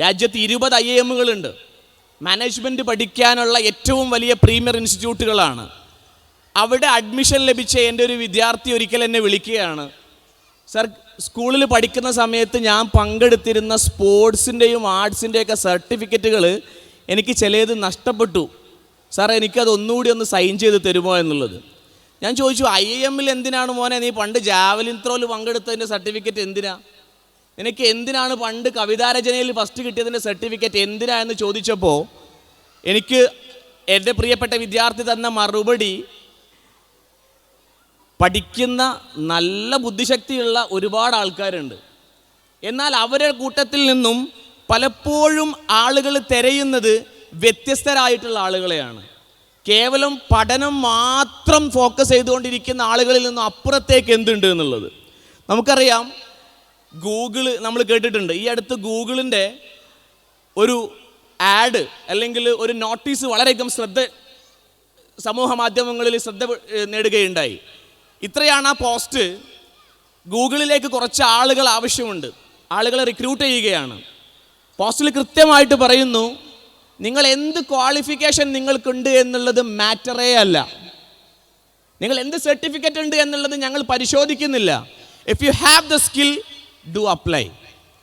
രാജ്യത്ത് 20 IIMകളുണ്ട്. മാനേജ്മെൻറ്റ് പഠിക്കാനുള്ള ഏറ്റവും വലിയ പ്രീമിയർ ഇൻസ്റ്റിറ്റ്യൂട്ടുകളാണ്. അവിടെ അഡ്മിഷൻ ലഭിച്ച എൻ്റെ ഒരു വിദ്യാർത്ഥി ഒരിക്കൽ എന്നെ വിളിക്കുകയാണ്. സർ, സ്കൂളിൽ പഠിക്കുന്ന സമയത്ത് ഞാൻ പങ്കെടുത്തിരുന്ന സ്പോർട്സിൻ്റെയും ആർട്സിൻ്റെയൊക്കെ സർട്ടിഫിക്കറ്റുകൾ എനിക്ക് ചിലത് നഷ്ടപ്പെട്ടു. സാർ, എനിക്കത് ഒന്നുകൂടി ഒന്ന് സൈൻ ചെയ്ത് തരുമോ എന്നുള്ളത്. ഞാൻ ചോദിച്ചു, IIMൽ എന്തിനാണ് മോനെ നീ പണ്ട് ജാവലിൻ ത്രോയിൽ പങ്കെടുത്തതിൻ്റെ സർട്ടിഫിക്കറ്റ് എന്തിനാ? നിനക്ക് എന്തിനാണ് പണ്ട് കവിതാരചനയിൽ ഫസ്റ്റ് കിട്ടിയതിൻ്റെ സർട്ടിഫിക്കറ്റ് എന്തിനാ എന്ന് ചോദിച്ചപ്പോൾ എനിക്ക് എൻ്റെ പ്രിയപ്പെട്ട വിദ്യാർത്ഥി തന്ന മറുപടി, പഠിക്കുന്ന നല്ല ബുദ്ധിശക്തിയുള്ള ഒരുപാട് ആൾക്കാരുണ്ട്, എന്നാൽ അവരുടെ കൂട്ടത്തിൽ നിന്നും പലപ്പോഴും ആളുകൾ തിരയുന്നത് വ്യത്യസ്തരായിട്ടുള്ള ആളുകളെയാണ്. കേവലം പഠനം മാത്രം ഫോക്കസ് ചെയ്തുകൊണ്ടിരിക്കുന്ന ആളുകളിൽ നിന്നും അപ്പുറത്തേക്ക് എന്തുണ്ട് എന്നുള്ളത് നമുക്കറിയാം. ഗൂഗിള് നമ്മൾ കേട്ടിട്ടുണ്ട്. ഈ അടുത്ത് ഗൂഗിളിൻ്റെ ഒരു ആഡ് അല്ലെങ്കിൽ ഒരു നോട്ടീസ് വളരെയധികം സമൂഹ മാധ്യമങ്ങളിൽ ശ്രദ്ധ നേടുകയുണ്ടായി. ഇത്രയാണ് ആ പോസ്റ്റ്. ഗൂഗിളിലേക്ക് കുറച്ച് ആളുകൾ ആവശ്യമുണ്ട്, ആളുകളെ റിക്രൂട്ട് ചെയ്യുകയാണ്. പോസ്റ്റിൽ കൃത്യമായിട്ട് പറയുന്നു, നിങ്ങൾ എന്ത് ക്വാളിഫിക്കേഷൻ നിങ്ങൾക്കുണ്ട് എന്നുള്ളത് മാറ്ററേ അല്ല, നിങ്ങൾ എന്ത് സർട്ടിഫിക്കറ്റ് ഉണ്ട് എന്നുള്ളത് ഞങ്ങൾ പരിശോധിക്കുന്നില്ല. If you have the skill, do apply.